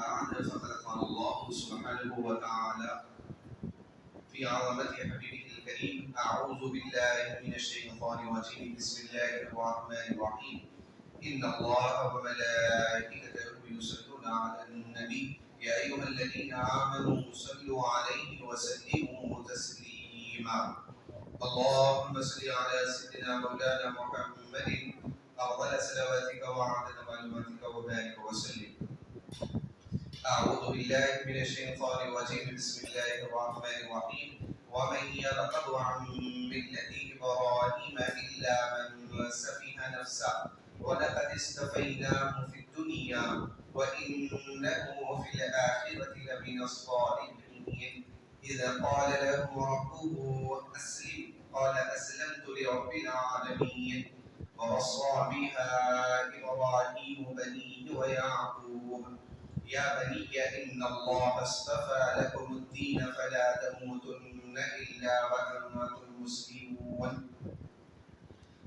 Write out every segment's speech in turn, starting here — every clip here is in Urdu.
بعد فقد قال الله سبحانه وتعالى في عظمة حبيبه الكريم: أعوذ بالله من الشيطان الرجيم، بسم الله الرحمن الرحيم. إن الله وملائكته يصلون على النبي يا أيها الذين آمنوا صلوا عليه وسلموا تسليما. اللهم صل على سيدنا مولانا محمد أفضل صلواتك وعدد معلوماتك وبارك وسلم. أعوذ بالله من الشيطان الرجيم، بسم الله الرحمن الرحيم. ومن يرغب عن ملة إبراهيم إلا من سفه نفسه ولقد اصطفيناه في الدنيا وإنه في الآخرة لمن الصالحين. إذا قال له ربه أسلم قال أسلمت لرب العالمين. ووصى بها إبراهيم بنيه ويعقوب يا بني إن الله اصطفى لكم الدين فلا تموتن إلا وأنتم مسلمون.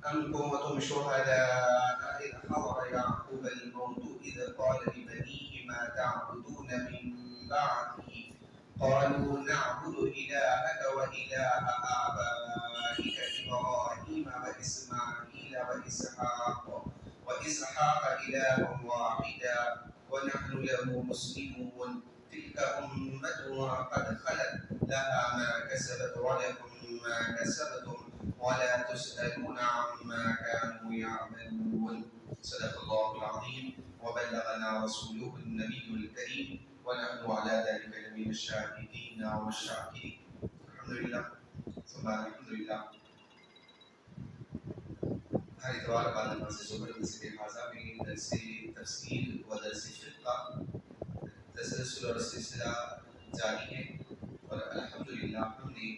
أم كنتم شهداء إذ حضر يعقوب الموت إذ قال لبنيه ما تعبدون من بعدي قالوا نعبد إلهك وإله آبائك إبراهيم وإسماعيل وإسحاق إلها واحدا ونحن له مسلمون. تلك أمة قد خلت لها ما كسبت ولكم ما كسبتم ولا تسألون عما كانوا يعملون. صدق الله العظيم وبلغنا رسوله النبي الكريم ونحن على ذلك لمن الشاهدين والشاكرين. الحمد لله ثم الحمد لله. ہر اتوار بعد نماز ظہر مسجد حاضہ میں درس تفسیر و درس فقہ تسلسل اور سلسلہ جاری ہے، اور الحمدللہ ہم نے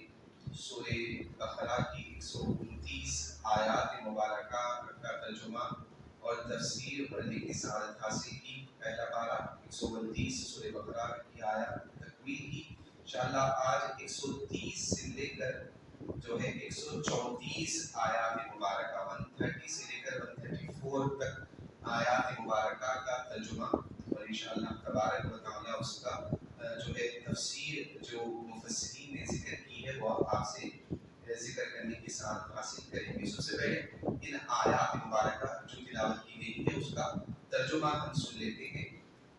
سورہ بقرہ کی 129 آیات مبارکہ کا ترجمہ اور تفسیر پڑھنے کی سعادت حاصل کی۔ پہلا پارہ 129 سورہ بقرہ کی آیات تکمیل کی۔ انشاءاللہ آج 130 سے لے کر جو ہے 134 آیات مبارکہ 130 سے لے کر 134 تک آیات مبارکہ کا ترجمہ، اور انشاءاللہ تبارک و تعالی اس کا جو ہے تفسیر جو مفسرین نے ذکر کی ہے وہ آپ سے ذکر کرنے کی سعادت حاصل کریں گے۔ سب سے پہلے ان آیات مبارکہ جو تلاوت کی گئی ہے اس کا ترجمہ ہم سن لیتے ہیں۔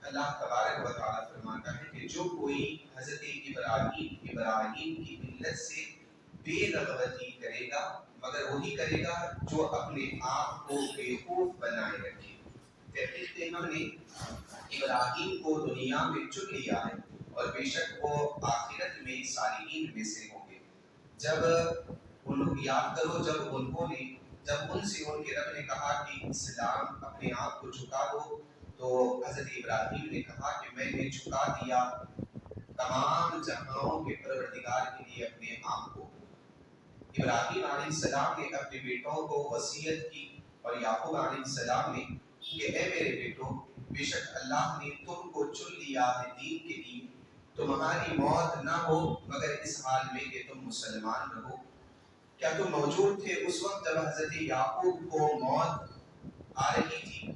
اللہ تبارک و تعالی فرماتا ہے کہ جو کوئی حضرت ابراہیم کی ملت سے بے رغبتی کرے گا مگر وہی کرے گا جو اپنے آپ کو بیوقوف بنائے رکھے۔ تحقیق ہم نے ابراہیم کو دنیا میں چن لیا ہے اور بے شک وہ آخرت میں صالحین میں سے ہوں گے۔ جب ان کو یاد کرو جب ان سے ان کے رب نے کہا کہ اسلام اپنے آپ کو جھکا دو، تو حضرت ابراہیم نے کہا کہ میں نے جھکا دیا تمام جہانوں کے پروردگار کے لیے اپنے آپ کو۔ ابراہیم علیہ السلام نے اپنے بیٹوں کو وصیت کی اور یعقوب علیہ السلام نے کہ اے میرے بیٹوں، بے شک اللہ نے تم کو چن لیا ہے دین کے لیے، تمہاری موت نہ ہو مگر اس حال میں کہ تم مسلمان رہو۔ کیا تم موجود تھے اس وقت جب حضرت یعقوب کو موت آ رہی تھی،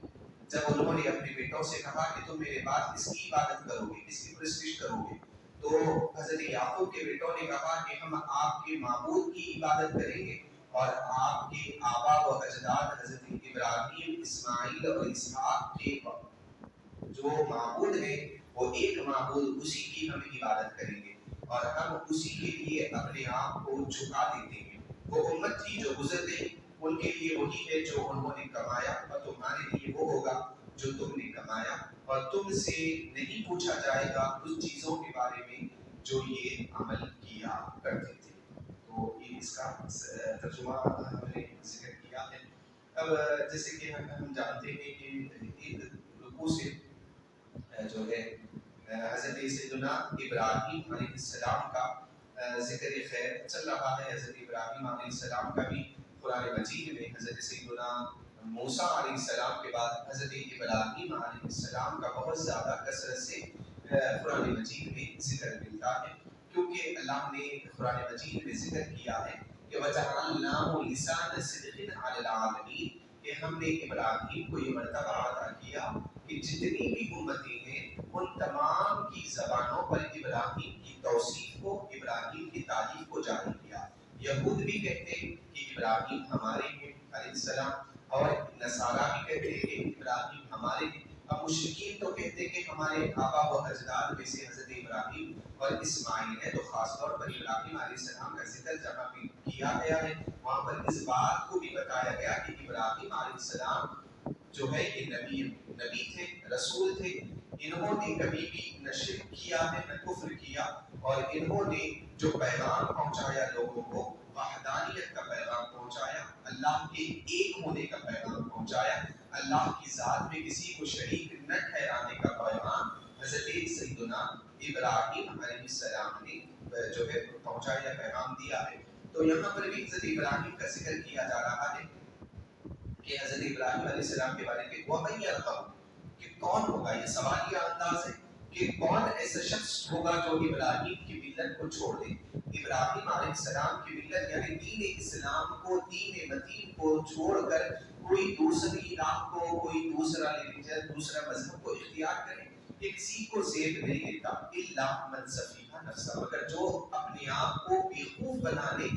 جب انہوں نے اپنے بیٹوں سے کہا کہ تم میرے بعد کس کی عبادت کرو گے، کس کی پرستش کرو گے؟ تو حضرت یعقوب کے بیٹوں نے کہا کہ ہم آپ کے معبود کی عبادت کریں گے، اور آپ کے آبا و اجداد حضرت ابراہیم، اسماعیل اور اسحاق کے جو معبود ہیں وہ ایک معبود اسی کی ہم عبادت کریں گے، اور ہم اسی کے لیے اپنے آپ کو جھکا دیتے ہیں۔ وہ امت تھی جو گزر گئی، ان کے لیے وہی ہے جو انہوں نے کمایا، اور تمہارے لیے وہ ہوگا جو تم نے کمایا، اور تم سے نہیں پوچھا جائے گا اس چیزوں کے بارے میں جو یہ عمل کیا کرتے تھے۔ تو یہ اس کا ترجمہ ہم نے ذکر کیا ہے۔ اب جیسے کہ ہم جانتے ہیں کہ ایک رکوع سے جو ہے حضرت سیدنا ابراہیم علیہ السلام کا ذکر خیر چل رہا ہے۔ حضرت ابراہیم علیہ السلام کا بھی قرآن مجید میں حضرت سیدنا موسیٰ علیہ السلام کے بعد حضرت ابراہیم علیہ السلام کا بہت زیادہ کثرت سے قرآن مجید میں ذکر ملتا ہے، کیونکہ اللہ نے قرآن مجید میں ذکر کیا ہے کہ وَجَعَلْنَاهُ لِسَانَ صِدْقٍ عَلَى الْعَالَمِينَ، کہ ہم نے ابراہیم کو یہ مرتبہ عطا کیا کہ جتنی بھی امتیں ہیں ان تمام کی زبانوں پر ابراہیم کی توصیف کو، ابراہیم کی تعریف کو جاری کیا۔ یہود بھی کہتے ہیں کہ ابراہیم ہمارے ہیں علیہ السلام، اور نصارہ بھی کہتے ہیں کہ ابراہیم ہمارے ہیں۔ اب مشرکین تو کہتے ہیں کہ ہمارے آبا و اجداد میں سے حضرت ابراہیم اور اسماعیل ہے، تو خاص طور پر ابراہیم علیہ السلام کا ذکر جہاں بھی کیا گیا ہے وہاں پر اس بات کو بھی بتایا گیا کہ ابراہیم علیہ السلام جو ہے یہ نبی تھے، رسول تھے۔ انہوں نے کبھی بھی نہ شرک کیا ہے نہ کفر کیا، اور انہوں نے جو پیغام پہنچایا لوگوں کو، وحدانیت کا پیغام پہنچایا، اللہ کے ایک ہونے کا پیغام پہنچایا، اللہ کی ذات میں کسی کو شریک نہ ٹھہرانے کا پیغام حضرت سیدنا ابراہیم علیہ السلام نے جو ہے پہنچایا، پیغام دیا ہے۔ تو یہاں پر بھی حضرت ابراہیم کا ذکر کیا جا رہا ہے کہ حضرت ابراہیم علیہ السلام کے بارے میں وَمَن يَرْغَبُ، کہ کون ہوگا، یہ سوالیہ انداز ہے کہ کون ایسا شخص ہوگا جو ابراہیم کی ملت کو چھوڑ دے۔ ابراہیم علیہ السلام کی ملت یعنی دین اسلام کو، دین متین کو چھوڑ کر کوئی دوسری راہ کو، کوئی دوسرا ریلیجن، دوسرا مذہب کو اختیار کرے، یہ کسی کو زیب نہیں دیتا۔ الا من سفیہ نفسہ، مگر جو اپنے آپ کو بیوقوف بنا لے،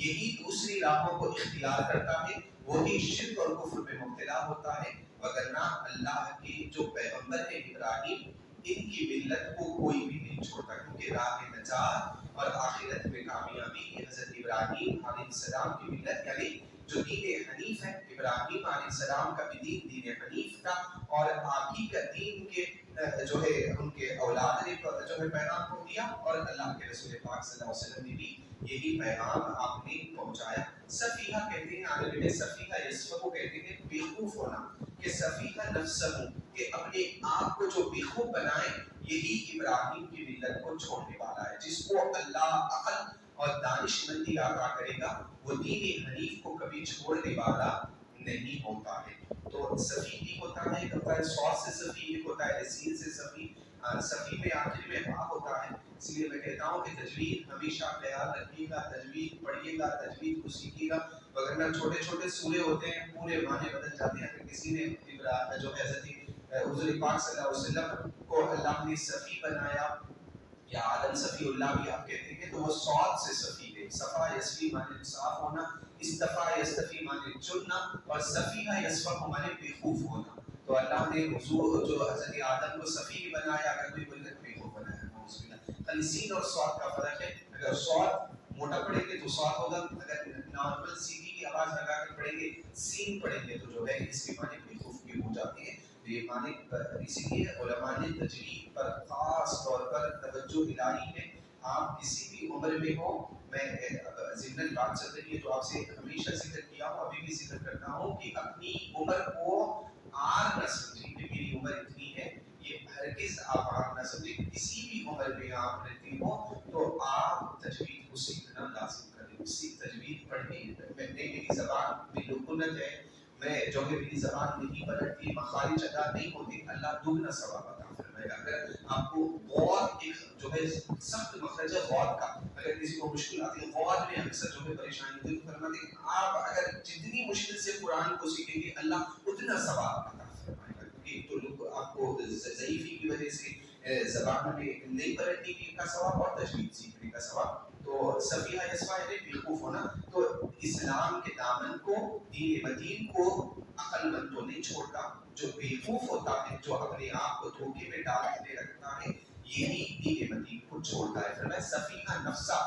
یہی دوسری راہوں کو اختیار کرتا ہے، وہی شرک اور کفر میں مبتلا ہوتا ہے۔ وگرنہ اللہ کے جو پیغمبر ہیں ابراہیم، ان کی ملت کو کوئی بھی نہیں چھوڑتا، کیونکہ راہ نجات اور آخرت میں کامیابی یہ حضرت ابراہیم علیہ السلام کی ملت، یعنی جو دین حنیف ہے، ابراہیم علیہ السلام کا بھی دین حنیف تھا، اور آپ ہی کا دین کے جو ہے ان کے اولاد نے جو ہے پیغام کو دیا، اور اللہ کے رسول پاک صلی اللہ علیہ وسلم نے بھی یہی پیغام آپ نے پہنچایا۔ سفیہ کہتے ہیں عربی میں، سفیہ یسفہ کہتے ہیں بیوقوف ہونا، کہ سفیہ نفسہ، کہ اپنے آپ کو جو بیوقوف بنائے، یہی ابراہیم کی ملت کو چھوڑنے والا ہے۔ جس کو اللہ عقل اور دانش مندی عطا کرے گا، وہ دین حنیف کو کبھی چھوڑنے والا نہیں ہوتا ہے۔ تو سفی بھی ہوتا ہے، صاد سے سفی، ایک ہوتا ہے سین سے سفی، سفی میں آخر میں ہاں ہوتا ہے۔ اس لیے میں کہتا ہوں کہ تجوید ہمیشہ خیال رکھیے گا، تجوید پڑھیے گا، تجوید کو سیکھیے گا، وگرنہ چھوٹے چھوٹے سورے ہوتے ہیں پورے معنی بدل جاتے ہیں۔ اگر کسی نے جو حضرت حضور پاک صلی اللہ علیہ وسلم کو اللہ نے صفی بنایا، یا عالم صفی اللہ بھی آپ کہتے ہیں، تو وہ صاد سے صفی ہے۔ صفا یصفی معنی صاف ہونا، استفا یستفی معنی چننا، اور صفیہ یصفہ معنی بیوقوف ہونا۔ تو اللہ نے حضور جو حضرت آدم کو صفی بنایا، اگر کوئی بولے بیوقوف بنایا، خالی سین اور صاد کا فرق ہے۔ اگر صاد موٹا پڑھیں گے تو صاد ہوگا، اگر نارمل سیدھی کی آواز لگا کر پڑھیں گے، سین پڑھیں گے تو جو ہے اس کے معنی بیوقوف بھی ہو جاتے ہیں۔ یہ معنی اسی لیے علماء نے تجوید پر خاص طور پر توجہ دلائی ہے۔ آپ کسی بھی عمر میں ہو، میں ضمن بات چل رہی ہے تو آپ سے ہمیشہ ذکر کیا ہوں، ابھی بھی ذکر کرتا ہوں کہ اپنی عمر کو آر نہ سمجھیں کہ میری عمر اتنی ہے، یہ ہرگز آپ آر نہ سمجھیں۔ کسی بھی عمر میں آپ رہتی ہو تو آپ تجوید کو سیکھنا لازم کریں، تجوید پڑھیں۔ میری زبان میں لکنت ہے، میں جو کہ میری زبان نہیں پلٹتی، مخارج ادا نہیں ہوتے، اللہ دگنا ثواب عطا فرمائے گا۔ اگر آپ کو غور ایک جو ہے سخت مخرج ہے غور کا، اگر کسی کو مشکل آتی ہے غور میں اکثر جو ہے پریشانی ہوتی ہے، فرماتے ہیں آپ اگر جتنی مشکل سے قرآن کو سیکھیں گے اللہ اتنا ثواب عطا فرمائے گا، کیونکہ تو لوگ آپ کو ضعیفی کی وجہ سے زبان میں نہیں پلٹنے کی کا ثواب اور تجوید سیکھنے کا ثواب۔ تو سفیہ یسفہ یعنی بیوقوف ہونا۔ تو اسلام کے دامن کو، دین مدین کو عقل مند تو نہیں چھوڑتا، جو بیوقوف ہوتا ہے، جو اپنے آپ کو دھوکے میں ڈالتے رکھتا ہے، یہی دین مدین کو چھوڑتا ہے۔ فرمایا سفیہ نفسہ،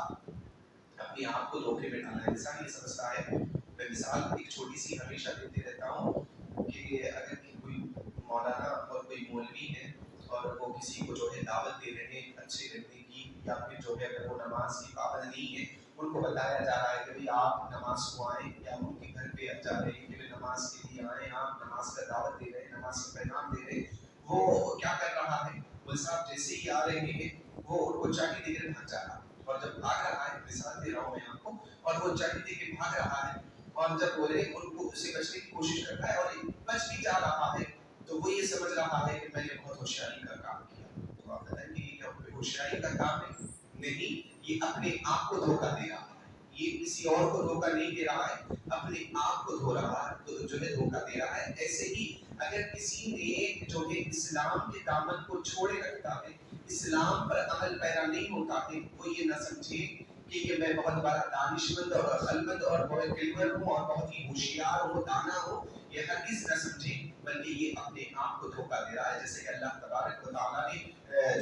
اپنے آپ کو دھوکے میں ڈالنا۔ انسان یہ سمجھتا ہے، میں مثال ایک چھوٹی سی ہمیشہ دیتے رہتا ہوں کہ اگر کوئی مولانا اور کوئی مولوی ہے اور وہ کسی کو جو ہے دعوت دے رہے ہیں اچھے رہنے کی، یا پھر جو ہے اگر وہ نماز کی پابند نہیں ہے، ان کو بتایا جا رہا ہے کہ بھئی آپ نماز کو آئیں، یا ان کے گھر پہ جا رہے ہیں کہ نماز کے لیے آئیں، آپ نماز کا دعوت دے رہے ہیں، نماز کا پیغام دے رہے ہیں، وہ کیا کر رہا ہے؟ وہ صاحب جیسے ہی آ رہے ہیں وہ ان کو چاٹی دے کر بھاگ جا رہا ہے، اور جب بھاگ رہا ہے، مثال دے رہا ہوں میں آپ کو، اور وہ چاٹی دے کے بھاگ رہا ہے، اور جب وہ ان کو اسے بچنے کی کوشش کرتا ہے اور بچ بھی جا رہا ہے، تو وہ یہ سمجھ رہا ہے کہ میں نے بہت ہوشیاری کا کام کیا۔ تو آپ بتائیں گے یہ کیا ہوشیاری کا کام ہے؟ نہیں، یہ اپنے آپ کو دھوکہ دے رہا ہے، یہ کسی اور کو دھوکہ نہیں دے رہا ہے، اپنے آپ کو دھو رہا ہے، تو جو ہے دھوکہ دے رہا ہے۔ ایسے ہی اگر کسی نے جو ہے اسلام کے دامن کو چھوڑے رکھتا ہے، اسلام پر عمل پیرا نہیں ہوتا ہے، وہ یہ نہ سمجھے کہ یہ میں بہت بڑا دانشمند اور خلمند اور بہت علمر ہوں اور بہت ہی ہوشیار ہوں، دانا ہوں، یہ ہرگز نہ سمجھے، بلکہ یہ اپنے آپ کو دھوکہ دے رہا ہے. جیسے کہ اللہ تبارک و تعالیٰ نے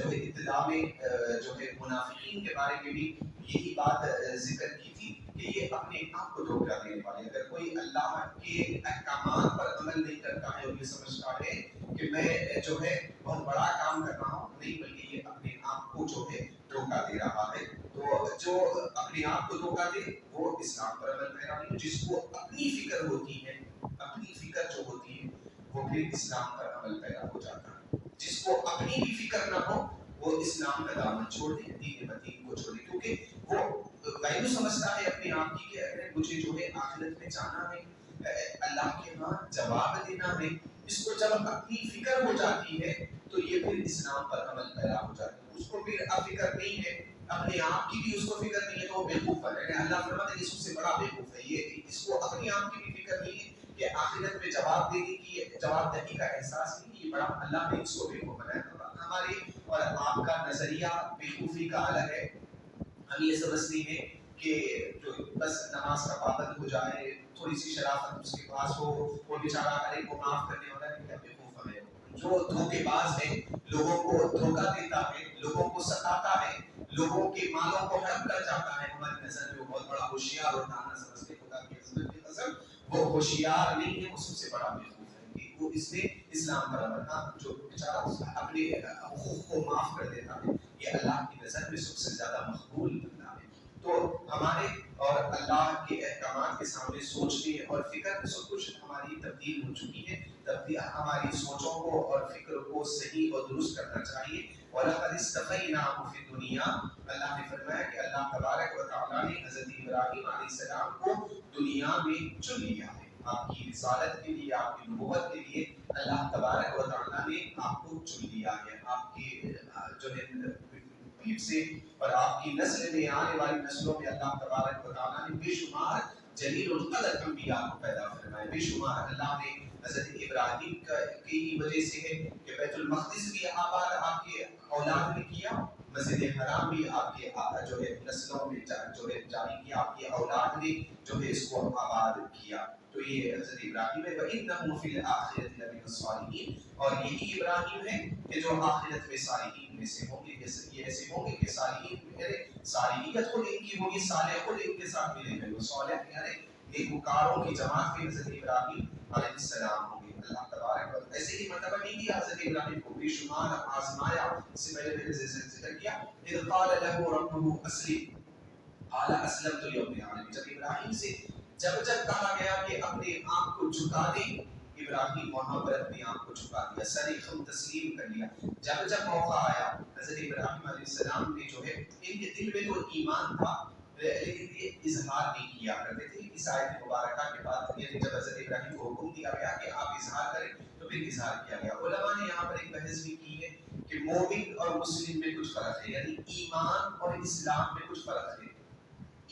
جو ہے ابتدا میں جو ہے منافقین کے بارے میں بھی یہی بات ذکر کی تھی کہ یہ اپنے آپ کو دھوکہ دینے والے. اگر کوئی اللہ کے احکامات پر عمل نہیں کرتا ہے اور یہ سمجھتا ہے کہ میں جو ہے بہت بڑا کام کر رہا ہوں، نہیں، بلکہ یہ اپنے آپ کو جو ہے دھوکہ دے رہا ہے. تو جو اپنے آپ کو دھوکہ دے وہ اسلام پر عمل پیرا نہیں. جس کو اپنی فکر ہوتی ہے، اپنی فکر جو ہوتی ہے وہ پھر اسلام پر عمل پیرا ہو جاتا ہے. جس کو اپنی بھی فکر نہ ہو وہ اسلام کا دامن چھوڑ دے، دین بدین کو چھوڑ دے، کیونکہ وہ ویلو سمجھتا ہے اپنے آپ کی کہ اگر مجھے جو ہے آخرت میں جانا ہے، اللہ کے ہاں جواب دینا ہے. اس کو جب اپنی فکر ہو جاتی ہے تو یہ پھر اسلام پر عمل پیرا ہو جاتا ہے. اس کو پھر اب فکر نہیں ہے، اپنے آپ کی بھی اس کو فکر نہیں ہے، تو وہ بیوقوف ہے. یعنی اللہ فرماتا ہے کہ سب سے بڑا بیوقوف ہے یہ، اس کو اپنی آپ کی بھی فکر نہیں ہے کہ آخرت میں جواب دینے کی، جواب دہی کا احساس نہیں. یہ بڑا اللہ نے اس کو بیوقوف بنایا. ہماری اور آپ کا نظریہ بیوقوفی کا الگ ہے. ہم یہ سمجھتے ہیں کہ جو بس نماز کا پابند ہو جائے، تھوڑی سی شرافت اس کے پاس ہو، وہ بیچارہ ہر ایک کو معاف کرنے والا ہے. کیا بیوقوف ہے جو دھوکے باز ہے، لوگوں کو دھوکہ دیتا ہے، لوگوں کو ستاتا ہے، لوگوں کے مالوں کو حرام کر جاتا ہے. ہماری نظر میں وہ بہت بڑا ہوشیار اور دانا سمجھتے خدا کی عظمت کی قسم وہ ہوشیار نہیں ہے، وہ سب سے بڑا بیوقوف ہے کہ وہ اس نے اسلام پر عمل جو بیچارہ اپنے حقوق کو معاف کر دیتا ہے، یہ اللہ کی نظر میں سب سے زیادہ مقبول بندہ ہے. تو ہمارے اور اللہ کے احکامات کے سامنے سوچنے اور فکر سب کچھ ہماری تبدیل ہو چکی ہے. تبدیل ہماری سوچوں کو اور فکر کو صحیح اور درست کرنا چاہیے. وَلَقَدِ اسْتَفَيْنَاهُ فِي الدُّنْيَا، اللہ نے فرمایا کہ اللہ تبارک و تعالیٰ نے حضرت ابراہیم علیہ السلام کو دنیا میں چن لیا ہے. آپ کی رسالت کے لیے، آپ کی نبوت کے لیے اللہ تبارک و تعالیٰ نے آپ کو چن لیا ہے. آپ کی جو ہے پیٹ سے اور آپ کی نسل میں آنے والی نسلوں میں اللہ تبارک و تعالیٰ نے بے شمار جلیل القدر انبیاء کو پیدا فرمایا. بے شمار اللہ نے حضرت ابراہیم کی وجہ سے ہے کہ بیت المقدس بھی آباد آپ کے اولاد نے کیا، مسجد حرام بھی آپ کے جو ہے نسلوں میں جو ہے جاری کیا، آپ کی اولاد نے جو ہے اس کو آباد کیا. تو یہ حضرت ابراہیم ہے. وَإِنَّهُ فِي الْآخِرَةِ لَمِنَ الصَّالِحِينَ، اور یہی ابراہیم ہے کہ جو آخرت میں صالحین میں سے ہوں گے. یہ ایسے ہوں گے کہ صالحین صالحیت خود ان کی ہوگی، صالح خود ان کے ساتھ ملیں گے. وہ صالح یعنی نیکوکاروں کی جماعت میں حضرت ابراہیم علیہ السلام ہوں گے. اللہ تبارک و تعالیٰ ایسے ہی مرتبہ نہیں دیا حضرت ابراہیم کو، بے شمار آزمایا. اس سے پہلے میں نے ذکر کیا اذ قال له ربه اسلم قال اسلمت لرب العالمین. جب ابراہیم سے جب کہا گیا کہ اپنے آپ کو جھکا دے، ابراہیم وہاں پر اپنے آپ کو جھکا دیا، سر خم تسلیم کر لیا. جب موقع آیا حضرت ابراہیم علیہ السلام نے جو ہے ان کے دل میں تو ایمان تھا لیکن یہ اظہار نہیں کیا کرتے تھے. اس آیت مبارکہ کے بعد یعنی جب حضرت ابراہیم کو حکم دیا گیا کہ آپ اظہار کریں تو پھر اظہار کیا گیا. علماء نے یہاں پر ایک بحث بھی کی ہے کہ مومن اور مسلم میں کچھ فرق ہے، یعنی ایمان اور اسلام میں کچھ فرق ہے.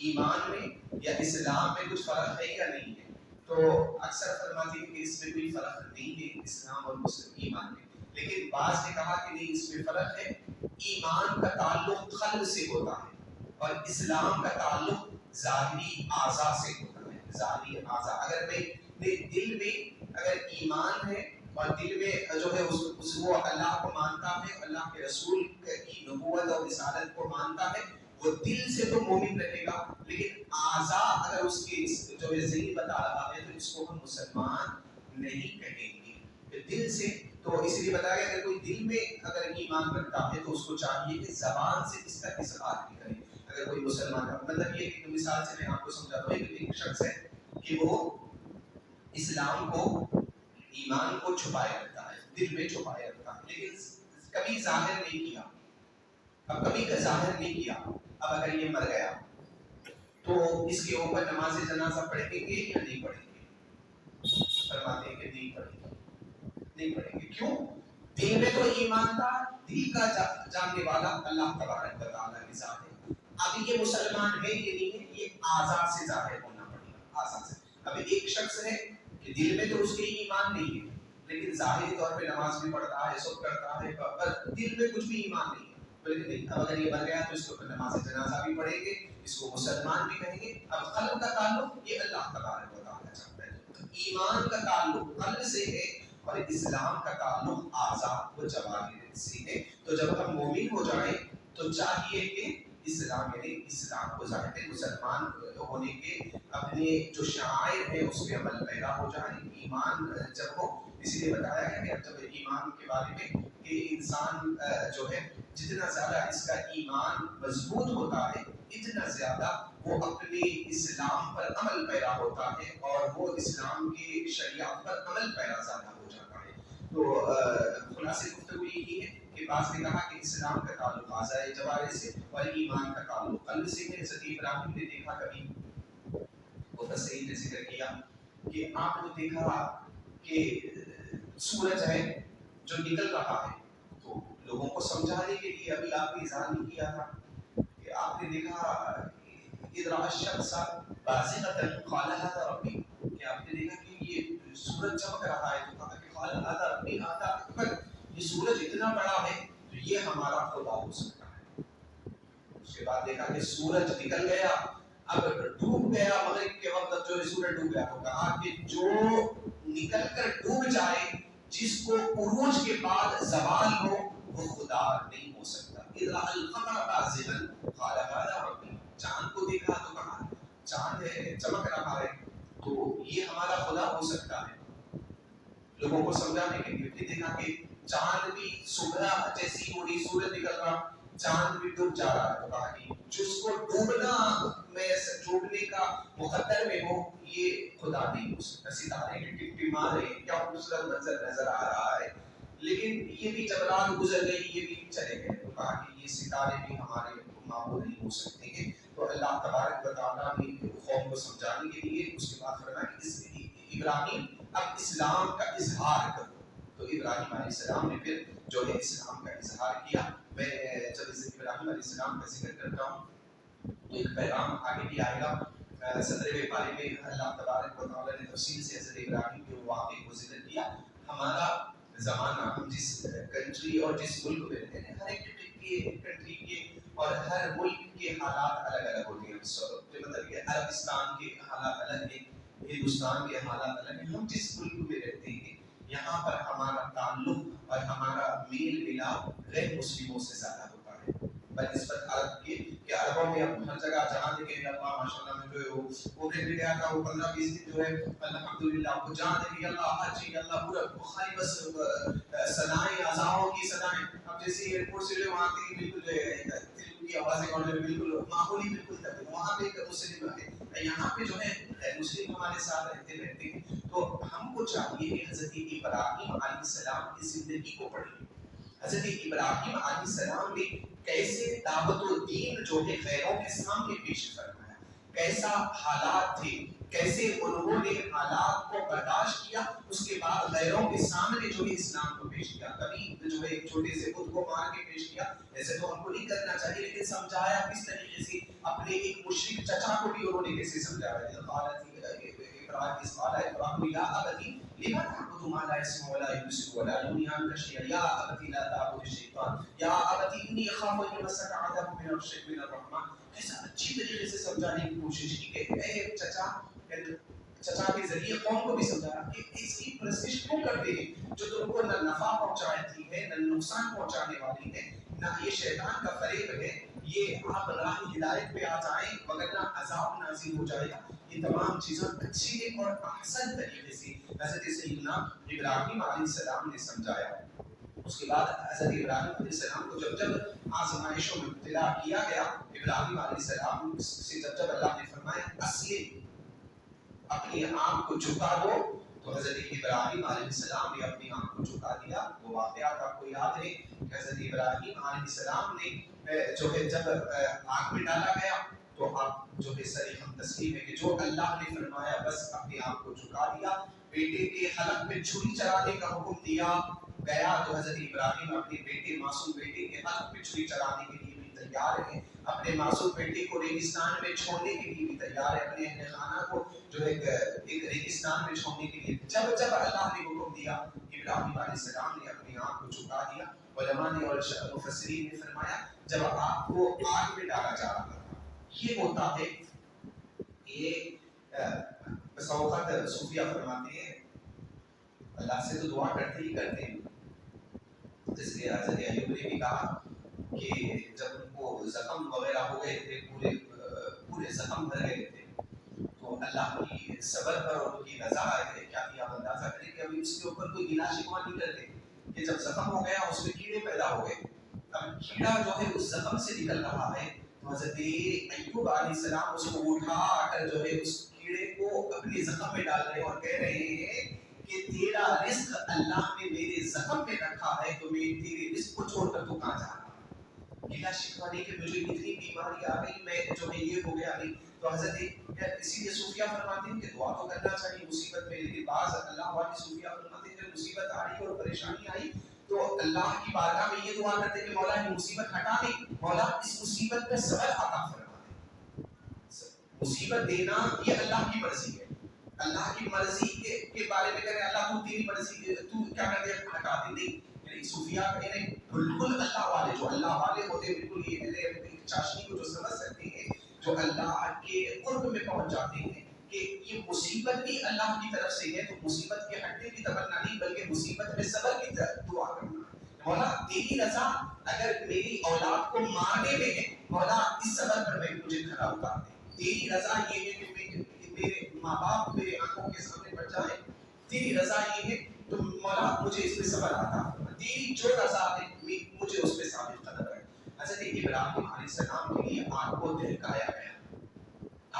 ایمان میں یا اسلام میں کچھ فرق ہے یا نہیں ہے؟ تو اکثر فرماتے ہیں کہ اس میں کوئی فرق نہیں ہے اسلام اور مسلم ایمان میں. لیکن بعض نے کہا کہ نہیں، اس میں فرق ہے. ایمان کا تعلق قلب سے ہوتا ہے اور اسلام کا تعلق ظاہری اعضاء سے ہوتا ہے. ظاہری اعضاء اگر میں دل میں اگر ایمان ہے اور دل میں جو ہے اس وہ اللہ کو مانتا ہے، اللہ کے رسول کی نبوت اور رسالت کو مانتا ہے، وہ دل سے تو مومن رہے گا. لیکن اعضاء اگر اس کے جو ہے ذہن بتا رہا ہے تو اس کو ہم مسلمان نہیں کہیں گے دل سے. تو اس لیے بتایا کہ اگر کوئی دل میں اگر ایمان رکھتا ہے تو اس کو چاہیے کہ زبان سے اس کا اظہار بھی کرے. اگر کوئی مسلمان کا مطلب یہ کہ مثال سے میں آپ کو سمجھاتا ہوں کہ ایک شخص ہے کہ وہ اسلام کو، ایمان کو چھپائے رکھتا ہے، دل میں چھپائے رکھتا ہے، لیکن کبھی ظاہر نہیں کیا. اب کبھی ظاہر نہیں کیا. اب اگر یہ مر گیا تو اس کے اوپر نماز جنازہ پڑھیں گے یا نہیں پڑھیں گے؟ فرماتے ہیں کہ نہیں پڑھیں گے. نہیں پڑھیں گے. کیوں؟ دل میں تو ایمان تھا، دل کا جاننے والا اللہ تبارک و تعالیٰ کی ذات ہے. اب یہ مسلمان ہے یہ نہیں ہے، یہ آزاد سے ظاہر ہونا پڑے گا. آزاد سے. اب ایک شخص ہے کہ دل میں تو اس کے ایمان نہیں ہے لیکن ظاہری طور پہ نماز بھی پڑھتا ہے، سب کرتا ہے، پر دل میں کچھ بھی ایمان نہیں ہے. بلکہ نہیں، اب اگر یہ بن گیا تو اس کو پھر نماز جنازہ بھی پڑھیں گے، اس کو مسلمان بھی کہیں گے. اب قلب کا تعلق یہ اللہ تبارک و تعالیٰ چاہتا ہے. ایمان کا تعلق قلب سے ہے اور اسلام کا تعلق اعضاء و جوارح سے ہے. تو جب ہم مومن ہو جائیں تو چاہیے کہ اسلام یعنی اسلام کو ظاہر مسلمان ہونے کے اپنے جو شعائر ہیں اس پہ عمل پیدا ہو جائیں. ایمان جب ہو، اسی لیے بتایا ہے کہ جب ایمان کے بارے میں کہ انسان جو ہے جتنا زیادہ اس کا ایمان مضبوط ہوتا ہے اتنا زیادہ وہ اپنے اسلام پر عمل پیدا ہوتا ہے اور وہ اسلام کی شریعت پر عمل پیدا زیادہ ہو جاتا ہے. تو خلاصہ گفتگو یہی ہے کہ بعض نے کہا کہ اسلام کا تعلق اعضاء جوارح سے اور ایمان کا تعلق قلب سے ہے. حضرت ابراہیم نے دیکھا کبھی وہ تصریح نے ذکر کیا کہ آپ نے دیکھا کہ سورج ہے جو نکل رہا ہے، تو لوگوں کو سمجھانے کے لیے ابھی آپ نے اظہار نہیں کیا تھا کہ آپ نے دیکھا اذ رأى الشمس بازغة قال هذا ربي، کہ آپ نے دیکھا کہ یہ سورج چمک رہا ہے تو کہا کہ قال هذا ربي، آتا اگر یہ سورج اتنا بڑا ہے تو یہ ہمارا خدا ہو سکتا ہے. اس کے بعد دیکھا کہ سورج نکل گیا، اب ڈوب گیا، مغرب کے وقت جو سورج ڈوب گیا تو کہا کہ جو نکل کر ڈوب جائے جس کو عروج کے بعد زوال ہو وہ خدا نہیں ہو سکتا. اذا القمر بازغا قال هذا ربي، چاند کو دیکھا تو کہا چاند ہے چمک رہا ہے تو یہ ہمارا خدا ہو سکتا ہے. لوگوں کو سمجھانے کے لیے دیکھا کہ چاند بھی صبح جیسی ہو رہی سورج نکل رہا چاند بھی ڈوب جا رہا ہے تو کہا کہ جس کو ڈوبنا میں ڈوبنے کا مقدر میں ہو یہ خدا نہیں ہو سکتا. ستارے کی ٹپٹپا رہے کیا خوبصورت منظر نظر آ رہا ہے، لیکن یہ بھی جب رات گزر گئی یہ بھی چلے گئے تو کہا کہ یہ ستارے بھی ہمارے معبود نہیں ہو سکتے ہیں. تو اللہ تبارک و تعالیٰ نے قوم کو سمجھانے کے لیے اس کے بعد فرمایا کہ اس ابراہیم اب اسلام کا اظہار کرو. تو ابراہیم علیہ السلام نے پھر جو ہے اسلام کا اظہار کیا. میں جب ابراہیم علیہ السلام کا ذکر کرتا ہوں تو ایک پیغام آگے بھی آئے گا. صدر باری میں اللہ تبارک و تعالیٰ نے تفصیل سے حضرت ابراہیم کے واقعے کو ذکر کیا. ہمارا زمانہ ہم جس کنٹری اور جس ملک میں رہتے ہیں ہر ایک کنٹری کے اور ہر ملک کے حالات الگ الگ ہوتے ہیں. مطلب کہ عربستان کے حالات الگ ہیں، ہندوستان کے حالات الگ ہیں. ہم جس ملک میں رہتے ہیں یہاں پر ہمارا تعلق اور ہمارا میل ملاپ غیر مسلموں سے زیادہ ہوتا ہے بنسبت عرب کے. کہ عربوں میں اب ہر جگہ جہاں دیکھیں اللہ ماشاء اللہ میں جو ہے وہ دیکھ گیا تھا وہ 15-20 دن جو ہے الحمدللہ وہ جہاں دیکھیں اللہ حاجی اللہ پورا بخاری بس صدائیں اذاؤں کی صدائیں. اب جیسے ایئرپورٹ سے جو وہاں کی بالکل جو ہے کی آوازیں اور جو بالکل معمولی بالکل تک وہاں پہ ایک مسلم ہے، یہاں پہ جو ہے مسلم ہمارے ساتھ رہتے ہیں. تو ہم کو چاہیے کہ حضرت ابراہیم علیہ السلام کی زندگی کو پڑھیں. حضرت ابراہیم علیہ السلام نے کیسے دعوت و دین جو ہے غیروں کے سامنے پیش فرمایا، کیسا حالات تھے، کیسے انہوں نے حالات کو برداشت کیا، اس کے بعد غیروں کے سامنے جو ہے اسلام کو پیش کیا. کبھی جو ہے ایک چھوٹے سے خود کو مار کے پیش کیا، ایسے تو ہم کو نہیں کرنا چاہیے، لیکن سمجھایا کس طریقے سے. اپنے ایک مشرک چچا کو بھی انہوں نے کیسے سمجھایا. ابراہیم یا ابتی لما تعبد ما لا يسمع ولا يبصر ولا يغني عنك شيئا يا ابتی لا تعبد الشیطان یا ابتی انی اخاف ان یمسک عذاب من الرحمن. ایسا اچھی طریقے سے سمجھانے کی کوشش کی کہ اے چچا کے ذریعے قوم کو بھی سمجھایا کہ اس کی پرستش کیوں کرتے ہیں جو تم کو نہ نفع پہنچاتی ہے نہ نقصان پہنچانے والی ہے، نہ یہ شیطان کا فریب ہے. یہ آپ راہ ہدایت پہ آ جائیں وگرنہ عذاب نازل ہو جائے گا. یہ تمام چیزیں اچھی اور احسن طریقے سے حضرت سیدنا ابراہیم علیہ السلام نے سمجھایا. اس کے بعد حضرت ابراہیم علیہ السلام کو جب آزمائشوں میں ابتلا کیا گیا، ابراہیم علیہ السلام سے جب اللہ نے فرمایا اسلم اپنے آپ کو جھکا دو، تو حضرت ابراہیم علیہ السلام نے اپنے آپ کو جھکا دیا. وہ واقعات آپ کو یاد ہے کہ حضرت ابراہیم علیہ السلام نے جو ہے جب آگ میں ڈالا گیا تو آپ جو ہے صریح ہم تسلیم ہے کہ جو اللہ نے فرمایا بس اپنے آپ کو جھکا دیا. بیٹے کے حلق میں چھری چلانے کا حکم دیا گیا تو حضرت ابراہیم اپنے بیٹے معصوم بیٹے کے حلق میں چھری چلانے کے لیے بھی تیار ہیں. اپنے معصوم بیٹے کو ریگستان میں چھوڑنے کے لیے بھی تیار ہے، اپنے اہل خانہ کو جو ہے ایک ریگستان میں چھوڑنے کے لیے جب اللہ نے حکم دیا، ابراہیم علیہ السلام نے اپنی آنکھ کو جھکا دیا۔ علماء نے اور مفسرین نے فرمایا جب آپ کو آگ میں ڈالا جا رہا تھا، یہ ہوتا ہے، یہ بس اوقات صوفیہ فرماتے ہیں اللہ سے تو دعا کرتے ہی کرتے ہیں، جس لیے حضرت ایوب نے بھی کہا کہ جب ان کو زخم وغیرہ ہو گئے تھے، پورے زخم بھر گئے تھے، تو اللہ کی صبر پر اور ان کی رضا ہے کیا کیا آپ اندازہ کریں کہ ابھی اس کے اوپر کوئی گلا شکوہ نہیں کرتے کہ جب زخم ہو گیا اس میں کیڑے پیدا ہو گئے، اب کیڑا جو ہے اس زخم سے نکل رہا ہے، تو حضرت ایوب علیہ السلام اس کو اٹھا کر جو ہے اس کیڑے کو اپنے زخم میں ڈال رہے ہیں اور کہہ رہے ہیں کہ تیرا رزق اللہ نے میرے زخم میں رکھا ہے، تو میں تیرے رزق کو چھوڑ کر تو کہاں جا رہا ہوں؟ گلا شکوہ نہیں کہ مجھے اتنی بیماری آ گئی، میں جو ہے یہ ہو گیا نہیں، تو حضرت اسی لیے صوفیہ فرماتے ہیں کہ دعا تو کرنا چاہیے مصیبت میں، لیکن بعض اللہ والے صوفیہ فرماتے ہیں کہ مصیبت آئی اور پریشانی آئی تو اللہ کی بارگاہ میں یہ دعا کرتے ہیں کہ مولا یہ مصیبت ہٹا دے، مولا اس مصیبت پہ صبر عطا فرما دے۔ مصیبت دینا یہ اللہ کی مرضی ہے، اللہ کی مرضی کے بارے میں کہتے ہیں اللہ تو تیری مرضی تو کیا کر دے ہٹا دے، نہیں یعنی صوفیہ کہتے ہیں بالکل اللہ والے جو اللہ والے ہوتے ہیں بالکل یہ میرے چاشنی کو جو سمجھ سکتے ہیں، جو اللہ کے قرب میں پہنچ جاتے ہیں کہ یہ مصیبت بھی اللہ کی طرف سے ہے، تو مصیبت کے ہٹنے کی تمنا نہیں بلکہ مصیبت میں صبر کی دعا کرنا، مولا تیری رضا اگر میری اولاد کو مارنے میں ہے، مولا اس صبر پر میں مجھے کھڑا اتار دے، تیری رضا یہ ہے کہ میرے ماں باپ میرے آنکھوں کے سامنے بچ جائے، تیری رضا یہ ہے تو مولا مجھے اس پہ صبر عطا فرما، تیری جو رضا ہے مجھے اس پہ ثابت قدم رکھ۔ حضرت ابراہیم علیہ السلام کے لیے آگ کو دہکایا گیا،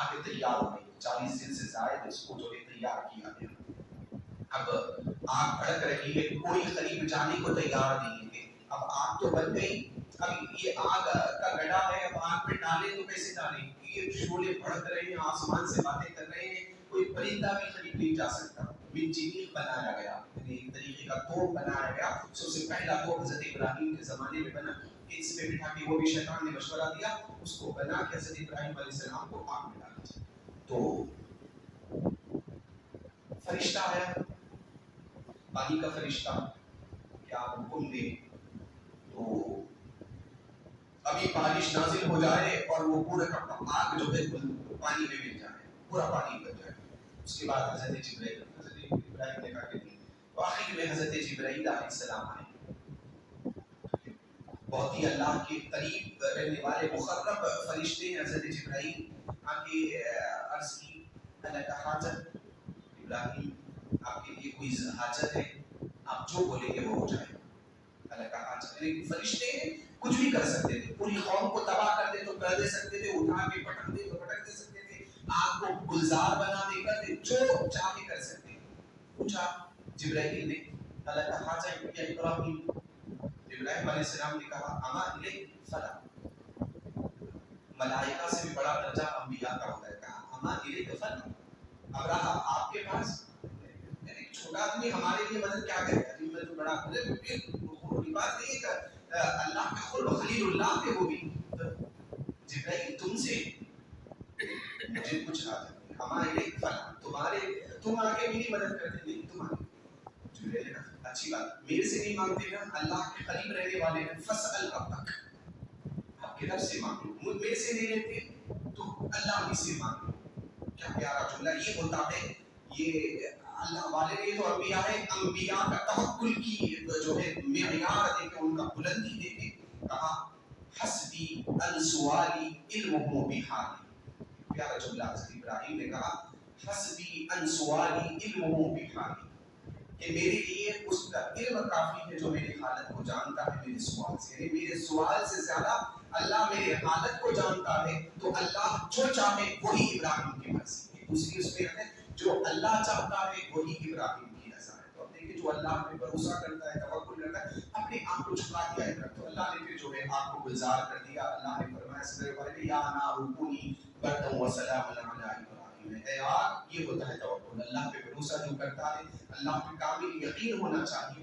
آگ تیار ہو گئی، 40 دن سے زائد اس کو جو ہے تیار کیا گیا، اب آگ بھڑک رہی ہے، کوئی قریب جانے کو تیار نہیں ہے، اب آگ تو بن گئی، اب یہ آگ کا گڑھا ہے، اب آگ میں ڈالیں تو کیسے ڈالیں، یہ شعلے بھڑک رہے ہیں، آسمان سے باتیں کر رہے ہیں، کوئی پرندہ بھی قریب نہیں جا سکتا، منجنیق بنایا گیا، یعنی ایک طریقے کا توپ بنایا گیا، سب سے پہلا توپ حضرت ابراہیم کے زمانے میں بنا کہ اس پہ بٹھا کے وہ بھی شیطان نے مشورہ دیا، اس کو بنا کے حضرت ابراہیم علیہ السلام کو آگ میں ڈالا جائے، تو فرشتہ آیا، پانی کا فرشتہ کہ آپ حکم دیں تو ابھی بارش نازل ہو جائے اور وہ پورا کا آگ جو ہے پانی میں مل جائے، پورا پانی بن جائے، اس کے بعد حضرت ابراہیم نے کہا کہ نہیں، تو آخر میں حضرت جبرائیل علیہ السلام آئے، بہت ہی اللہ کے قریب رہنے والے مقرب فرشتے ہیں، حضرت جبرائیل آ کے عرض کی اللہ کا حاجت، ابراہیم آپ کے لیے کوئی حاجت ہے، آپ جو بولیں گے وہ ہو جائے، اللہ کا حاجت، یعنی فرشتے کچھ بھی کر سکتے تھے، پوری قوم کو تباہ کر دے تو کر دے سکتے تھے، اٹھا کے پٹک دے تو پٹک دے سکتے تھے، آگ کو گلزار بنا دے کر دے، جو چاہے کر سکتے تھے۔ پوچھا جبرائیل نے اللہ کا حاجت یا ابراہیم، ابراہیم علیہ السلام نے کہا اما الیک فلا، ملائکہ سے بھی بڑا درجہ انبیاء کا ہوتا ہے، کہا اما الیک فلا، اب رہا آپ کے پاس، یعنی چھوٹا آدمی ہمارے لیے مدد کیا کرے گا، میں تو بڑا بات نہیں ہے، اللہ کے خلق خلیل اللہ کے وہ بھی، جبرائیل تم سے مجھے کچھ حاجت نہیں، ہمارے لیے فلا، تم آگے میری مدد کرتے نہیں، تم آگے، جبرائیل نے کہا اچھی بات، میرے سے نہیں مانگتے نا، اللہ کے قریب رہنے والے ہیں، فسأل ربک، آپ کے رب سے مانگ لو، میرے سے نہیں رہتے تو اللہ ہی سے مانگ لو، کیا پیارا جملہ یہ ہوتا ہے، یہ اللہ والے نے تو انبیاء ہے، انبیاء کا توکل کی جو ہے معیار دیکھیں، ان کا بلندی دیکھیں، کہا حسبی ان سوالی علمہ بحالی، پیارا جملہ حضرت ابراہیم نے کہا حسبی ان سوالی علمہ بحالی، کہ میرے لیے اس کا علم کافی ہے جو میری حالت کو جانتا ہے میرے سوال سے، یعنی میرے سوال سے زیادہ اللہ میرے حالت کو جانتا ہے، تو اللہ جو چاہے وہی ابراہیم کی مرضی ہے، دوسری اس میں ہے جو اللہ چاہتا ہے وہی ابراہیم کی رضا ہے، تو اب دیکھیں جو اللہ پہ بھروسہ کرتا ہے، توکل کرتا ہے، اپنے آپ کو جھکا دیا ہے، تو اللہ نے پھر جو ہے آپ کو گلزار کر دیا، اللہ نے فرمایا سورہ بقرہ میں یا نار کونی بردا وسلاما علی ابراہیم، اے آگ، یہ ہوتا ہے توکل، اللہ پہ بھروسہ جو کرتا ہے، اللہ پہ کامل یقین ہونا چاہیے،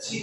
6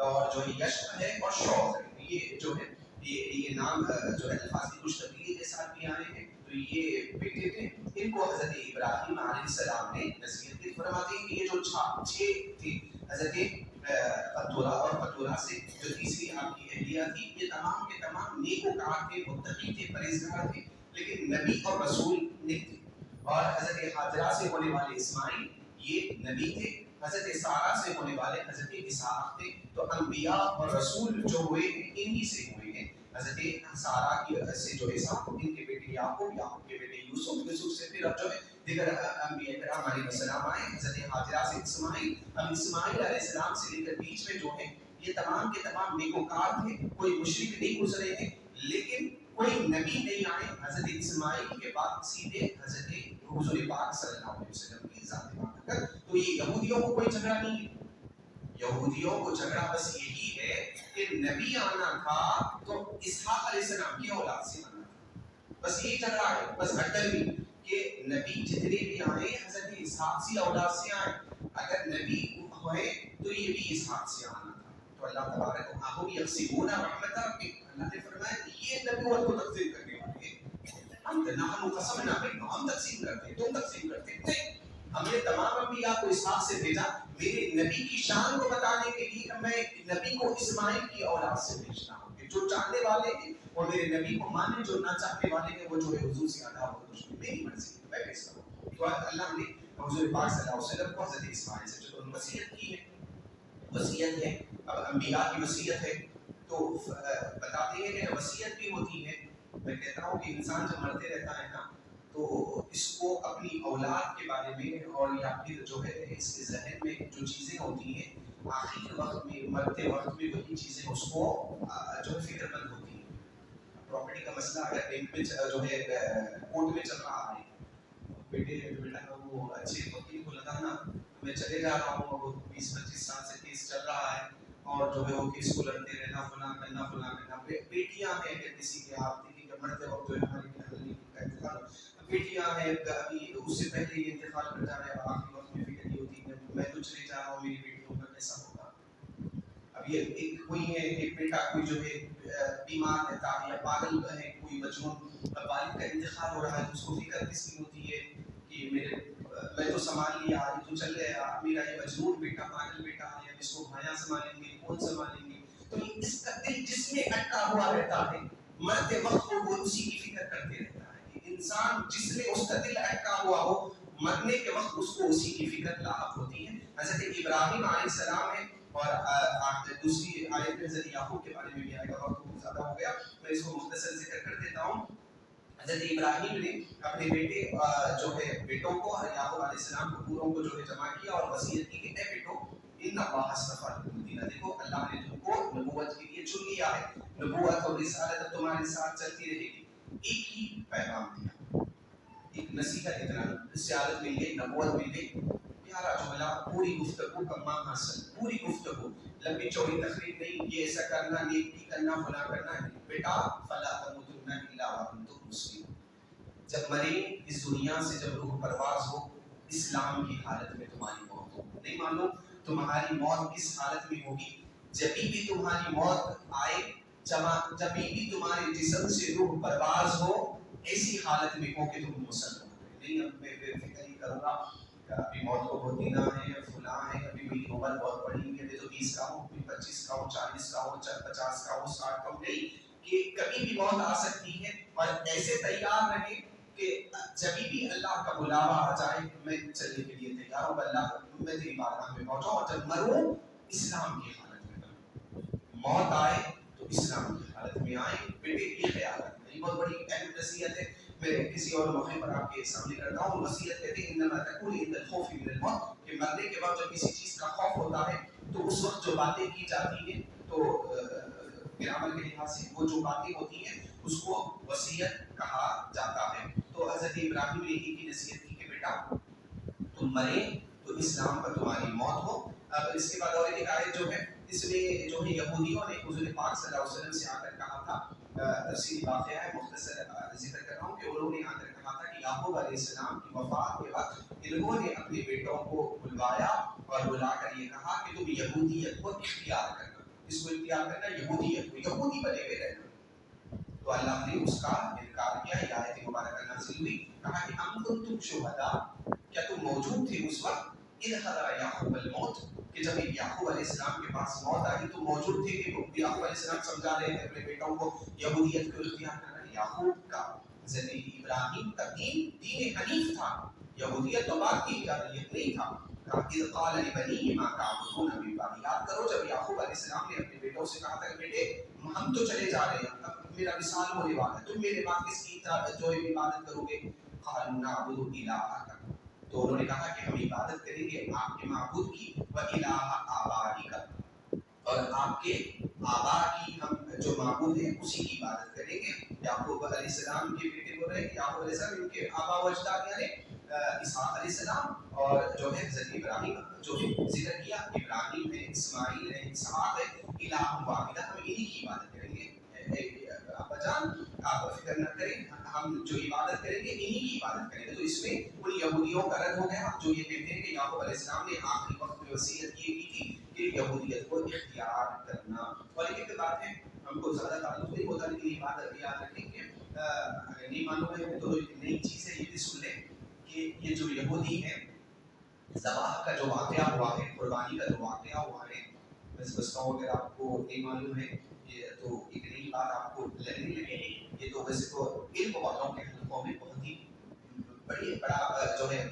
اور جو ہے یشب ہے اور شوق ہے. یہ جو ہے یہ نام جو ہے الفاظ کی کچھ تبدیلی کے ساتھ بھی آئے ہیں. تو یہ بیٹے تھے, ان کو حضرت ابراہیم علیہ السلام نے نصیحت کی. فرماتے ہیں کہ یہ جو چھ تھے حضرت قطورہ اور قطورہ سے جو تیسری آپ کی اہلیہ تھی, یہ تمام کے تمام نیکوکار تھے, متقی تھے, پرہیزگار تھے, لیکن نبی اور رسول نہیں تھے. اور حضرت ہاجرہ سے ہونے والے اسماعیل یہ نبی تھے. حضرت سارہ سے ہونے والے حضرت اسحاق تھے. تو انبیاء اور رسول جو ہوئے ہیں انہی سے ہوئے ہیں. حضرت سارہ کی سے جو اسحاق, ان کے بیٹے یعقوب, یعقوب کے بیٹے یوسف, یوسف سے پھر اب جو ہے دیگر انبیاء کرام علیہ السلام آئے. حضرت ہاجرہ سے اسماعیل, اب اسماعیل علیہ السلام سے لے کر بیچ میں جو ہے یہ تمام کے تمام نیکوکار تھے. کوئی مشرک نہیں گزرے ہیں, لیکن کوئی نبی نہیں آئے. حضرت اسماعیل کے بعد سیدھے حضرت حضور پاک صلی اللہ علیہ وسلم کی ذات مبارک. تو یہ یہودیوں کو کوئی جھگڑا نہیں ہے. یہودیوں کو جھگڑا بس یہی ہے کہ نبی آنا تھا تو اسحاق علیہ السلام کی اولاد سے آنا تھا. بس یہی جھگڑا ہے, بس اٹل کہ نبی جتنے بھی آئے حضرت اسحاق سی اولاد سے آئے. اگر نبی ہوئے تو یہ بھی اسحاق سے آنا تھا. تو اللہ تبارک و تعالی یقسمون رحمت ربک, اللہ نے فرمایا یہ نبوت کو تقسیم کرنے والے ہیں. ہم نحن قسمنا بینہم, ہم تقسیم کرتے ہیں, تم تقسیم کرتے ہیں نہیں. ہم نے تمام انبیاء کو اسحاق سے بھیجا میرے نبی کی شان کو بتانے کے لیے. میں نبی کو اسماعیل کی اولاد سے بھیجتا ہوں کہ جو چاہنے والے ہیں وہ میرے نبی کو مانے, جو نہ چاہنے والے ہیں وہ جو ہے حضور سے آدھا ہو تو میری مرضی ہے, میں بھیجتا ہوں. تو اللہ نے حضور پاک صلی اللہ علیہ وسلم کو حضرت اسماعیل سے جو وصیت کی ہے, وصیت ہے اب انبیاء کی وصیت ہے. تو بتاتے ہیں کہ وصیت بھی ہوتی ہے. میں کہتا ہوں کہ انسان جب مرتے رہتا ہے نا تو اس کو اپنی اولاد کے بارے میں اور یا پھر جو ہے اس کے ذہن میں جو چیزیں ہوتی ہیں آخری وقت میں, مرتے وقت میں وہی چیزیں اس کو جو ہے فکر مند ہوتی ہیں. پراپرٹی کا مسئلہ اگر بینک میں جو ہے کورٹ میں چل رہا ہے, بیٹا وہ اچھے وکیل کو لگا نا, میں چلے جا رہا ہوں, وہ 20-25 سال سے کیس چل رہا ہے اور جو ہے وہ کیس کو لڑتے رہنا, فلاں کرنا. بیٹیاں ہیں کہ کسی کے آپ دیکھیں کہ مرتے وقت جو ہے ہماری فیملی کا انتقال, بیٹیاں ہیں ابھی اس سے پہلے یہ انتقال کر جا رہے ہیں, آخری وقت میں فکر یہ ہوتی ہے میں تو چلے جا رہا ہوں, میری بیٹیوں کا کیسا ہوگا. اب یہ ایک کوئی ہے ایک بیٹا کوئی جو ہے بیمار رہتا ہے یا پاگل ہے, کوئی مجنون والد کا انتقال ہو رہا ہے, تو اس کو فکر کس کی ہوتی ہے کہ میں تو سنبھال لیا, یہ تو چل گیا, میرا یہ مجنون بیٹا, پاگل بیٹا ہے, اس کو بھائیاں سنبھالیں گے, کون سنبھالیں گے. تو اس کا دل جس میں اٹکا ہوا رہتا ہے مرتے وقت کو وہ اسی کی فکر کرتے رہتا ہے. انسان جس میں اس کا دل اٹکا ہوا ہو مرنے کے وقت اس کو اسی کی فکر لاحق ہوتی ہے. حضرت ابراہیم علیہ السلام ہے, اور دوسری آیت میں حضرت یعقوب کے بارے میں بھی آئے گا, وقت بہت زیادہ ہو گیا, میں اس کو مختصر ذکر کر دیتا ہوں. حضرت ابراہیم نے اپنے بیٹے جو ہے بیٹوں کو یعقوب علیہ السلام کو پوروں کو جو ہے جمع کیا اور وصیت کی کہ اے بیٹو ان اللہ اصطفیٰ لکم الدین, دیکھو اللہ نے تم کو نبوت کے لیے چن لیا ہے, نبوت اور رسالت اب تمہارے ساتھ چلتی رہے گی. ایک ہی پیغام دیا, ایک نصیحت, اتنا رسالت مل گئی, نبوت مل گئی, پیارا جملہ, پوری گفتگو کا ماں حاصل, پوری گفتگو, لمبی چوڑی تقریر نہیں, یہ ایسا کرنا, نیک بھی کرنا, فلاں کرنا ہے. بیٹا فلا تموتن الا وانتم مسلمون, جب مرے اس دنیا سے جب روح پرواز ہو اسلام کی حالت میں تمہاری موت ہو. نہیں معلوم تمہاری موت کس حالت میں ہوگی, جبھی بھی تمہاری موت آئے, جب بھی تمہارے جسم سے روح پرواز ہو ایسی حالت میں ہو کہ تم مسلمان ہو. نہیں اب میں فکر ہی کروں گا ابھی موت کو بہت دینا ہے, فلاں ہے, ابھی میری عمر بہت بڑی ہے, ابھی تو 20 کا ہوں, 25 کا ہوں, 40 کا ہوں, 50 کا ہوں, 60 کا ہوں. نہیں, کہ کبھی بھی موت آ سکتی ہے, اور ایسے تیار رہے کہ جب بھی اللہ کا بلاوا آ جائے میں چلنے کے لیے تیار ہوں, اللہ میں تیری بارگاہ میں پہنچاؤں, اور جب مروں اسلام کی حالت میں مروں. موت آئے تو اسلام کی حالت میں آئے. بیٹے یہ خیال رکھنا, یہ بہت بڑی اہم نصیحت ہے, میں کسی اور موقع پر آپ کے سامنے کرتا ہوں. وصیت کہتے ہیں انما تکون عند الخوف من الموت, کہ مرنے کے بعد جب کسی چیز کا خوف ہوتا ہے تو اس وقت جو باتیں کی جاتی ہیں تو گرامر کے لحاظ سے وہ جو باتیں ہوتی ہیں اس کو وصیت کہا جاتا ہے. تو حضرت ابراہیم نے ایک ہی نصیحت کی کہ بیٹا تم مرے تو اسلام پر تمہاری موت ہو. اب اس کے بعد اور ایک آیت جو ہے اس میں جو ہے یہودیوں نے حضور پاک صلی اللہ علیہ وسلم سے آ کر کہا تھا, تفصیلی واقعہ ہے, مختصر ذکر کر رہا ہوں, کہ انہوں نے آ کر کہا تھا کہ یعقوب علیہ السلام کی وفات کے وقت انہوں نے اپنے بیٹوں کو بلوایا اور بلا کر یہ کہا کہ تم یہودیت کو اختیار کرنا. اس کو اختیار کرنا یہودیت کو، یہودی بنے ہوئے رہنا. تو اللہ نے اس کا انکار کیا. یہ آیت مبارکہ نازل ہوئی، کہا کہ ام کنتم شہداء، کیا تم موجود تھے اس وقت، اذ حضر یعقوب الموت، کہ جب یعقوب علیہ السلام کے پاس موت آئی تو موجود تھے کہ یعقوب علیہ السلام سمجھا رہے تھے اپنے بیٹوں کو یہودیت کو اختیار کرنا. یعقوب کا حضرت ابراہیم کا دین حنیف تھا، یہودیت تو بات کی ایجادیت نہیں تھا. اذ قال لبنیہ ما تعبدون من بعدی، یاد کرو جب یعقوب علیہ السلام نے اپنے بیٹوں سے کہا تھا کہ بیٹے ہم تو چلے جا رہے ہیں، اب میرا وصال ہونے والا ہے، تم میرے بعد کس کی جو عبادت کرو گے. قالوا نعبد الہک، تو انہوں نے کہا کہ ہم عبادت کریں گے آپ کے معبود کی، و الہ آبائک، اور آپ کے آبا کی، ہم جو معبود ہیں اسی کی عبادت کریں گے. یعقوب علیہ السلام کے بیٹے بول رہے ہیں، یعقوب علیہ السلام ان کے آبا و اجداد یعنی اسحاق علیہ السلام اور جو ہے حضرت ابراہیم جو ہے ذکر کیا، ابراہیم ہے، اسماعیل ہے، اسحاق ہے، الہ واحدہ، ہم انہی کی عبادت کریں گے. ابا جان آپ فکر نہ کریں، ہم جو عبادت کریں گے انہی کی عبادت کریں گے. تو اس میں ان یہودیوں کا رد ہو گیا جو یہ کہتے ہیں کہ یعقوب علیہ السلام نے آخری وقت میں وصیت یہ کی تھی کہ یہودیت کو اختیار کرنا. اور ایک بات ہے، ہم کو زیادہ تعلق نہیں ہوتا لیکن یہ بات یاد رکھیں کہ اگر نہیں معلوم ہے تو نئی چیز ہے، یہ بھی سن لیں کہ یہ جو یہودی ہے، ذبح کا جو واقعہ ہوا ہے، قربانی کا جو واقعہ ہوا ہے، میں سمجھتا ہوں اگر آپ کو نہیں معلوم ہے یہ تو ایک نئی بات آپ کو لگنے لگے گی. یہ تو ویسے تو علم والوں کے حلقوں میں بہت ہی بڑا جو ہے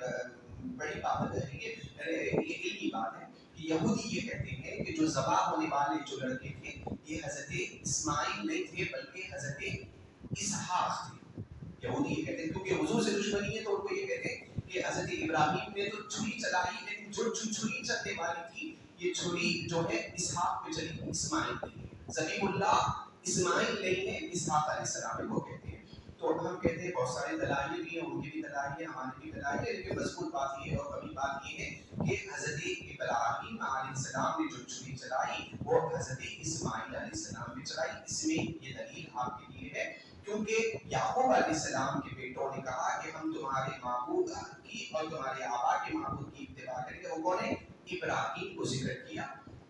بڑی بات ہے، یہ علمی بات ہے کہ یہودی یہ کہتے ہیں کہ جو ذبح ہونے والے جو لڑکے تھے یہ حضرت اسماعیل نہیں تھے بلکہ حضرت اسحاق تھے. یہودی یہ کہتے ہیں کیونکہ حضور سے دشمنی ہے تو ان کو یہ کہتے ہیں کہ حضرت ابراہیم نے تو چھری چلائی لیکن جو چھری چلنے والی تھی یہ چھری جو ہے اسحاق پہ چلی، اسماعیل نہیں ہے. ذبیح اللہ اسماعیل نہیں ہے، اسحاق علیہ السلام کو کہتے ہیں. تو ہم کہتے ہیں بہت سارے دلائل بھی ہیں، ان کی بھی دلائل ہے، ہماری بھی دلائل ہے، لیکن مضبوط بات یہ ہے اور بڑی بات یہ ہے کہ حضرت ابراہیم علیہ السلام نے جو چھری چلائی وہ حضرت اسماعیل علیہ السلام نے چلائی. اس میں یہ دلیل آپ کے لیے ہے کیونکہ یعقوب علیہ السلام کے بیٹوں نے کہا کہ ہم تمہارے معبود کی اور تمہارے آبا کے معبود کی اتباع کریں گے. وہ نے ابراہیم کو ذکر کیا،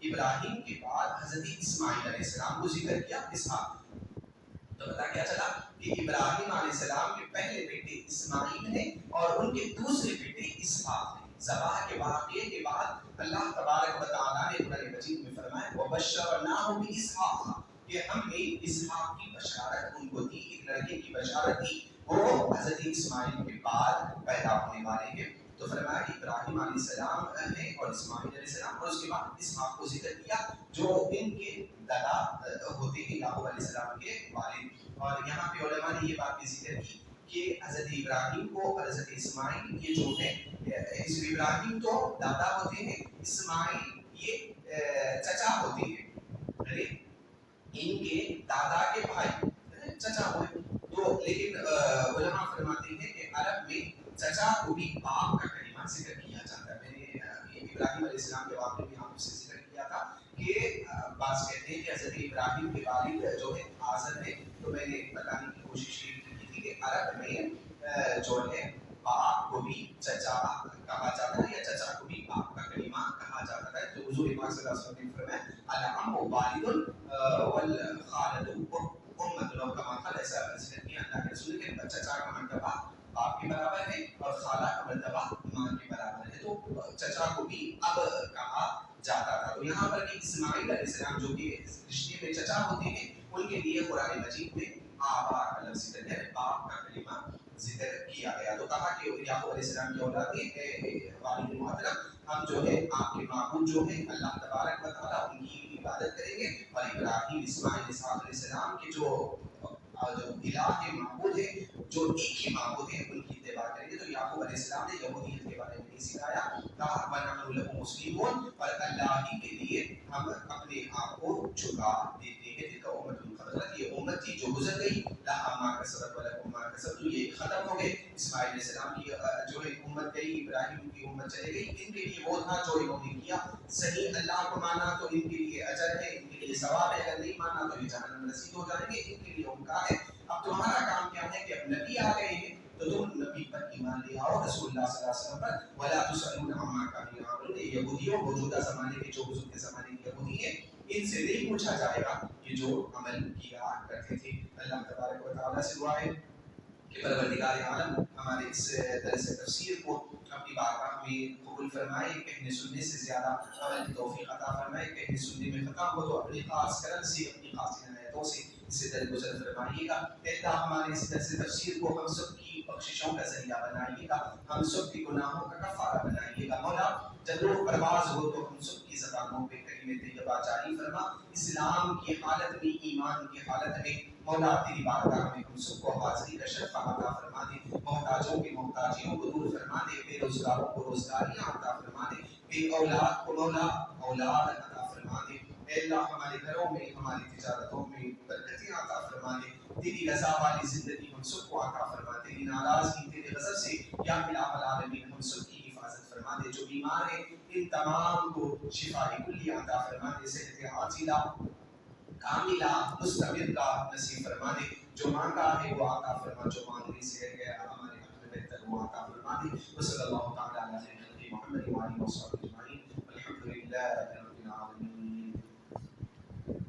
ابراہیم کے بعد حضرت اسماعیل علیہ السلام کو ذکر کیا، اسحاق. تو پتہ کیا چلا کہ ابراہیم علیہ السلام کے پہلے بیٹے اسماعیل ہیں اور ان کے دوسرے بیٹے اسحاق ہیں. ذبح کے واقعے کے بعد اللہ تبارک و تعالیٰ نے قرآن مجید میں فرمایا وَبَشَّرْنَاهُ بِإِسْحَاقَ، کہ ہم نے اسحاق کی بشارت ان کو دی، ایک لڑکے کی بشارت دی، وہ حضرت اسماعیل کے بعد پیدا ہونے والے ہیں. تو فرمایا کہ ابراہیم علیہ السلام ہے اور اسماعیل علیہ السلام، اور اس کے بعد اسحاق کو ذکر کیا جو ان کے دادا ہوتے ہیں یعقوب علیہ السلام کے والد. اور یہاں پہ علماء نے یہ بات بھی ذکر کی کہ حضرت ابراہیم کو اور حضرت اسماعیل یہ جو ہے، ابراہیم تو دادا ہوتے ہیں، اسماعیل یہ چچا ہوتے ہیں، ان کے دادا کے بھائی چچا ہوئے. تو لیکن علماء فرماتے ہیں کہ عرب میں چچا کو بھی باپ کا کلمہ ذکر کیا جاتا ہے. میں نے ابراہیم علیہ السلام کے واقعے میں آپ سے ذکر کیا تھا کہ بعض کہتے ہیں کہ حضرت ابراہیم کے والد جو ہے آزر ہے. تو میں نے بتانے کی کوشش کی تھی کہ عرب میں جو ہے باپ کو بھی چچا کہا جاتا ہے یا چچا کو بھی باپ کا کلمہ کہا جاتا ہے. تو حضور پاک صلی اللہ علیہ وسلم نے فرمایا العم والد والخالد امت، لوگ کا مقال ایسا ذکر کیا اللہ کے رسول کے چچا کا مرتبہ باپ کے برابر ہے اور خالہ کا مرتبہ ماں کے برابر ہے. تو چچا کو بھی اب کہا جاتا تھا. تو یہاں پر اسماعیل علیہ السلام جو کہ رشتے میں چچا ہوتے ہیں ان کے لیے قرآن مجید میں آبا کا لفظ ذکر ہے، باپ کا کلمہ ذکر کیا گیا. تو کہا کہ یعقوب علیہ السلام کی اولاد والد محترم ہم جو ہے آپ کے معبود جو ہے اللہ تبارک و تعالیٰ ان کی عبادت کریں گے، اور ابراہیم اسماعیل اسحاق علیہ السلام کے جو الہ ہے، معبود ہے، جو ایک ہی معبود ہے، ان کی اتباع کریں گے. تو یعقوب علیہ السلام نے یہودیت کے بارے میں نہیں سکھایا، کہا وَنَحْنُ لَهُ مُسْلِمُونَ، اور اللہ ہی کے لیے ہم اپنے آپ کو جھکا دیتے ہیں. تِلْكَ أُمَّةٌ قَدْ خَلَتْ، یہ امت تھی جو گزر گئی، لَهَا مَا كَسَبَتْ وَلَكُم مَا كَسَبْتُمْ، یہ ختم ہو گئے. اسماعیل علیہ السلام کی جو ہے امت گئی، ابراہیم کی امت چلے گئی، ان کے لیے وہ تھا جو انہوں نے کیا. صحیح اللہ کو مانا تو ان کے لیے اجر ہے، ان کے لیے ثواب ہے، اگر نہیں مانا تو یہ جہنم رسید ہو جائیں گے، ان کے لیے ان کا ہے. اب تمہارا کام کیا ہے کہ اب نبی آ گئے ہیں تو تم نبی پر ایمان لے آؤ، رسول اللہ صلی اللہ علیہ وسلم پر. وَلَا تُسْأَلُونَ عَمَّا كَانُوا يَعْمَلُونَ، یہ یہودیوں موجودہ زمانے کے جو حضور کے زمانے کے یہودی ہیں ان سے نہیں پوچھا جائے گا کہ جو عمل کیا کرتے تھے. اللہ تبارک و تعالیٰ سے دعا ہے کہ پروردگار عالم ہمارے اس درس تفسیر کو اپنی بارگاہ میں قبول فرمائے، کہنے سننے سے زیادہ عمل کی توفیق عطا فرمائے. کہنے سننے میں خطا ہو تو اپنے خاص کرم سے، اپنی خاص عنایتوں سے اسے درگزر فرمائیے گا. اللہ ہمارے اس درس تفسیر کو ہم سب کی بخششوں کا ذریعہ بنائیے گا، ہم سب کی گناہوں کا کفارہ بنائیے گا. مولا جب روح پرواز ہو تو ہم سب کی زبانوں پہ کلمہ طیبہ جاری فرما. اسلام کی حالت میں، ایمان کی حالت میں مولا تیری بارگاہ میں ہم سب کو حاضری کا شرف عطا فرما دے. محتاجوں کی محتاجیوں کو دور فرما دے، بے روزگاروں کو روزگاریاں عطا فرما دے، بے اولاد کو مولا اولاد عطا فرما دے. اے اللہ ہمارے گھروں میں، ہماری تجارتوں میں برکتیں عطا فرما دے. تیری رضا والی زندگی ہم سب کو عطا فرما دے. تیری ناراضگی، تیرے غضب سے یا الہ العالمین ہم سب کی حفاظت فرما دے. جو بیمار ہیں ان تمام کو شفاء کلی عطا فرما دے. صحت عاجلہ کاملہ مستمرہ نصیب فرما دے. جو مانگا ہے وہ عطا فرما، جو مانگنے سے رہ گیا ہمارے حق میں بہتر وہ عطا فرما دے. وصلی اللہ تعالی علی خیر محمد و آلہ وصحبہ اجمعین. الحمد للہ.